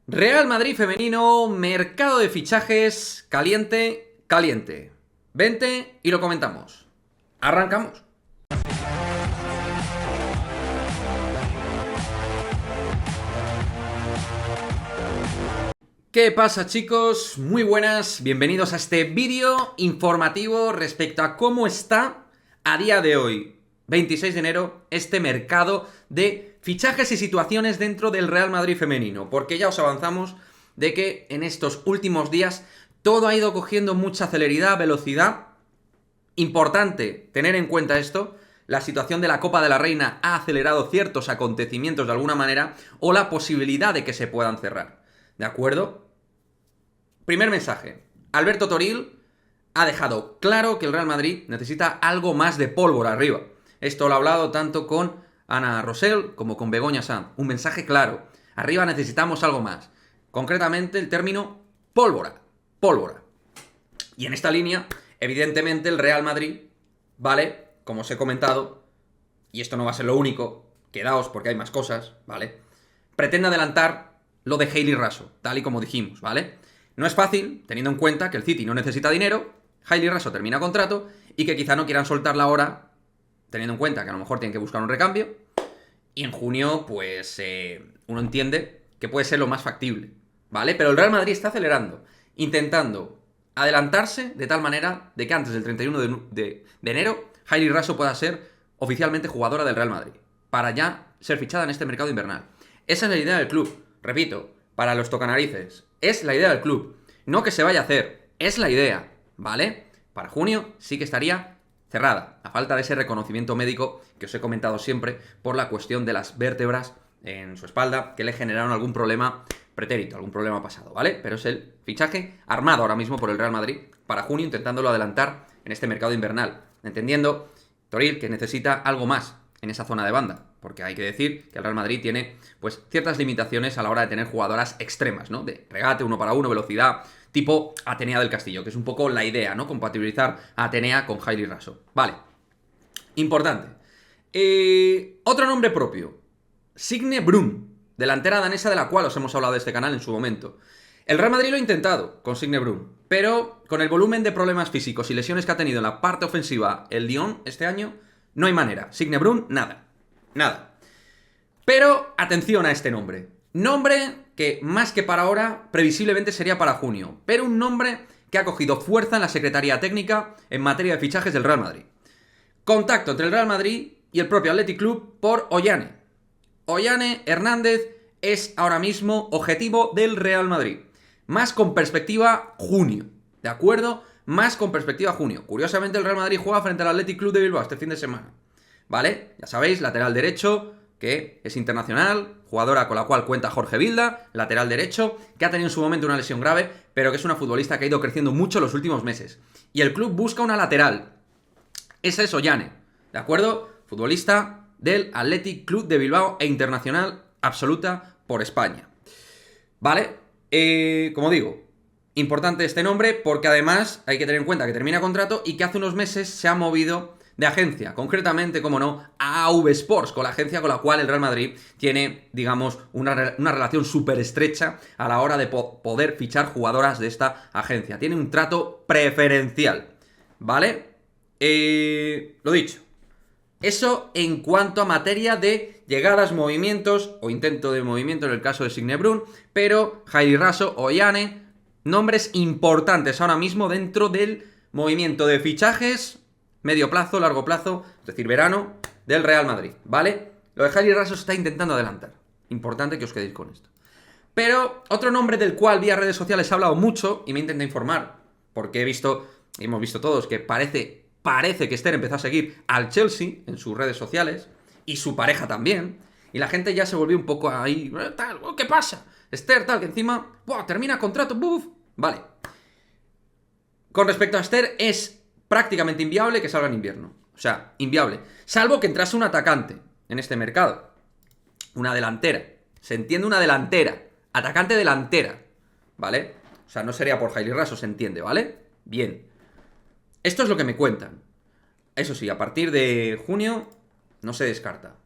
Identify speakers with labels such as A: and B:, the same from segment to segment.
A: Real Madrid femenino, mercado de fichajes, caliente, caliente. Vente y lo comentamos. Arrancamos. ¿Qué pasa, chicos? Muy buenas, bienvenidos a este vídeo informativo respecto a cómo está a día de hoy, 26 de enero, este mercado de fichajes y situaciones dentro del Real Madrid femenino, porque ya os avanzamos de que en estos últimos días todo ha ido cogiendo mucha celeridad, velocidad. Importante tener en cuenta esto. La situación de la Copa de la Reina ha acelerado ciertos acontecimientos de alguna manera, o la posibilidad de que se puedan cerrar. ¿De acuerdo? Primer mensaje. Alberto Toril ha dejado claro que el Real Madrid necesita algo más de pólvora arriba. Esto lo ha hablado tanto con Ana Rosell como con Begoña Sanz. Un mensaje claro. Arriba necesitamos algo más. Concretamente el término pólvora. Pólvora. Y en esta línea, evidentemente el Real Madrid, ¿vale? Como os he comentado, y esto no va a ser lo único, quedaos porque hay más cosas, ¿vale? Pretende adelantar lo de Hayley Raso, tal y como dijimos, ¿vale? No es fácil, teniendo en cuenta que el City no necesita dinero, Hayley Raso termina contrato y que quizá no quieran soltarla ahora, teniendo en cuenta que a lo mejor tienen que buscar un recambio, y en junio, pues, uno entiende que puede ser lo más factible, ¿vale? Pero el Real Madrid está acelerando, intentando adelantarse de tal manera de que antes del 31 de enero, Hayley Raso pueda ser oficialmente jugadora del Real Madrid, para ya ser fichada en este mercado invernal. Esa es la idea del club, repito, para los tocanarices. Es la idea del club. No que se vaya a hacer, es la idea, ¿vale? Para junio sí que estaría cerrada, a falta de ese reconocimiento médico que os he comentado siempre por la cuestión de las vértebras en su espalda que le generaron algún problema pretérito, algún problema pasado, ¿vale? Pero es el fichaje armado ahora mismo por el Real Madrid para junio, intentándolo adelantar en este mercado invernal, entendiendo Toril que necesita algo más en esa zona de banda, porque hay que decir que el Real Madrid tiene pues ciertas limitaciones a la hora de tener jugadoras extremas, ¿no? De regate, uno para uno, velocidad, tipo Atenea del Castillo, que es un poco la idea, ¿no? Compatibilizar a Atenea con Hayley Raso. Vale. Importante. Otro nombre propio. Signe Brun, delantera danesa de la cual os hemos hablado de este canal en su momento. El Real Madrid lo ha intentado con Signe Brun, pero con el volumen de problemas físicos y lesiones que ha tenido en la parte ofensiva el Lyon este año, no hay manera. Signe Brun, nada. Nada. Pero atención a este nombre. Nombre que más que para ahora, previsiblemente sería para junio. Pero un nombre que ha cogido fuerza en la Secretaría Técnica en materia de fichajes del Real Madrid. Contacto entre el Real Madrid y el propio Athletic Club por Ollane. Ollane Hernández es ahora mismo objetivo del Real Madrid. Más con perspectiva junio. ¿De acuerdo? Más con perspectiva junio. Curiosamente el Real Madrid juega frente al Athletic Club de Bilbao este fin de semana. ¿Vale? Ya sabéis, lateral derecho, que es internacional, jugadora con la cual cuenta Jorge Vilda, lateral derecho, que ha tenido en su momento una lesión grave, pero que es una futbolista que ha ido creciendo mucho los últimos meses. Y el club busca una lateral. Esa es Ollane, ¿de acuerdo? Futbolista del Athletic Club de Bilbao e internacional absoluta por España. ¿Vale? Como digo, importante este nombre porque además hay que tener en cuenta que termina contrato y que hace unos meses se ha movido de agencia, concretamente, como no, a AV Sports, con la agencia con la cual el Real Madrid tiene, digamos, una relación súper estrecha a la hora de poder fichar jugadoras de esta agencia. Tiene un trato preferencial, ¿vale? Lo dicho. Eso en cuanto a materia de llegadas, movimientos o intento de movimiento en el caso de Signe Brun, pero Hayley Raso, Ollane, nombres importantes ahora mismo dentro del movimiento de fichajes medio plazo, largo plazo, es decir, verano, del Real Madrid, ¿vale? Lo de Hayley Raso se está intentando adelantar. Importante que os quedéis con esto. Pero otro nombre del cual vía redes sociales he hablado mucho y me intenta informar, porque hemos visto todos que parece que Esther empezó a seguir al Chelsea en sus redes sociales, y su pareja también, y la gente ya se volvió un poco ahí, tal, ¿qué pasa? Esther, tal, que encima, ¡buah! Termina contrato, ¡buf! Vale. Con respecto a Esther, es prácticamente inviable que salga en invierno. O sea, inviable. Salvo que entrase un atacante en este mercado. Una delantera. Se entiende una delantera. Atacante delantera. ¿Vale? O sea, no sería por Hayley Raso, se entiende, ¿vale? Bien. Esto es lo que me cuentan. Eso sí, a partir de junio no se descarta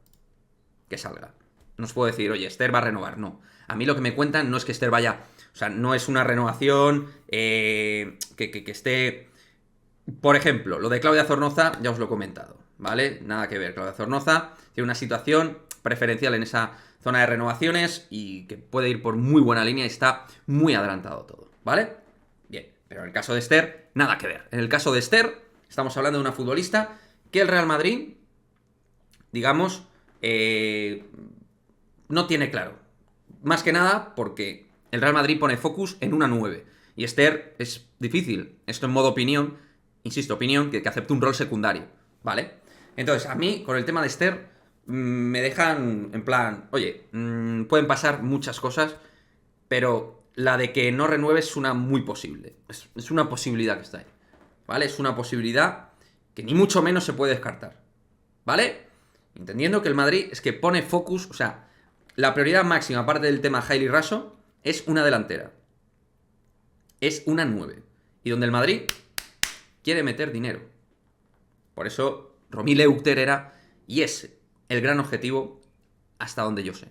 A: que salga. No os puedo decir, oye, Esther va a renovar, no. A mí lo que me cuentan no es que Esther vaya... O sea, no es una renovación que esté... Por ejemplo, lo de Claudia Zornoza ya os lo he comentado, ¿vale? Nada que ver. Claudia Zornoza tiene una situación preferencial en esa zona de renovaciones y que puede ir por muy buena línea y está muy adelantado todo, ¿vale? Bien, pero en el caso de Esther, nada que ver. En el caso de Esther, estamos hablando de una futbolista que el Real Madrid, digamos, no tiene claro. Más que nada porque el Real Madrid pone focus en una 9. Y Esther es difícil. Esto en modo opinión, insisto, opinión, que acepte un rol secundario, ¿vale? Entonces, a mí, con el tema de Esther, me dejan en plan, oye, pueden pasar muchas cosas, pero la de que no renueve es una muy posible. Es una posibilidad que está ahí, ¿vale? Es una posibilidad que ni mucho menos se puede descartar, ¿vale? Entendiendo que el Madrid es que pone focus, o sea, la prioridad máxima, aparte del tema Hailey Raso, es una delantera. Es una 9. Y donde el Madrid quiere meter dinero. Por eso, Romy Leuchter era y es el gran objetivo hasta donde yo sé.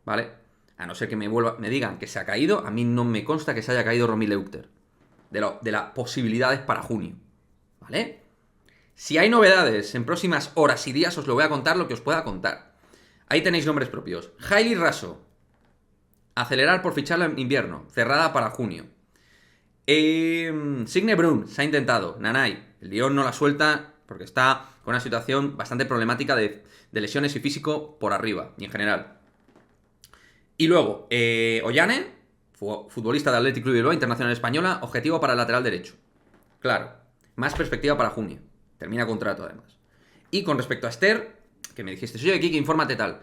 A: ¿Vale? A no ser que me digan que se ha caído, a mí no me consta que se haya caído Romy Leuchter. De las posibilidades para junio. ¿Vale? Si hay novedades en próximas horas y días, os lo voy a contar lo que os pueda contar. Ahí tenéis nombres propios. Hailey Raso. Acelerar por ficharla en invierno. Cerrada para junio. Signe Brun. Se ha intentado. Nanay. El Lyon no la suelta porque está con una situación bastante problemática de lesiones y físico por arriba. Y en general. Y luego, Ollane. Futbolista de Athletic Club Bilbao, internacional española. Objetivo para el lateral derecho. Claro. Más perspectiva para junio. Termina contrato, además. Y con respecto a Esther, que me dijiste, oye, Kiki, infórmate tal.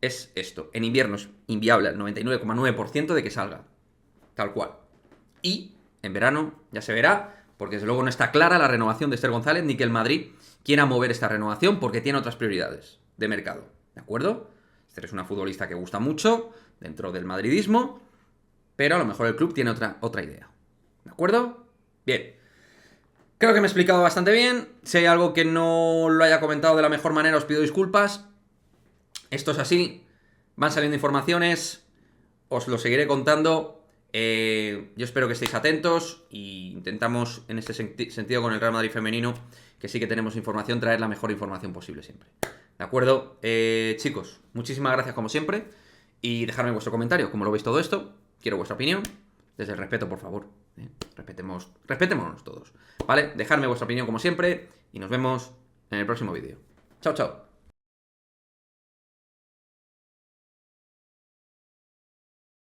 A: Es esto. En invierno es inviable el 99,9% de que salga. Tal cual. Y en verano ya se verá, porque desde luego no está clara la renovación de Esther González, ni que el Madrid quiera mover esta renovación porque tiene otras prioridades de mercado. ¿De acuerdo? Esther es una futbolista que gusta mucho dentro del madridismo, pero a lo mejor el club tiene otra idea. ¿De acuerdo? Bien. Creo que me he explicado bastante bien. Si hay algo que no lo haya comentado de la mejor manera, os pido disculpas. Esto es así. Van saliendo informaciones. Os lo seguiré contando. Yo espero que estéis atentos. Y intentamos, en este sentido, con el Real Madrid femenino, que sí que tenemos información, traer la mejor información posible siempre. ¿De acuerdo? Chicos, muchísimas gracias como siempre. Y dejadme vuestro comentario. ¿Cómo lo veis todo esto? Quiero vuestra opinión. Desde el respeto, por favor. Respetémonos todos. ¿Vale? Dejadme vuestra opinión como siempre y nos vemos en el próximo vídeo. Chao, chao.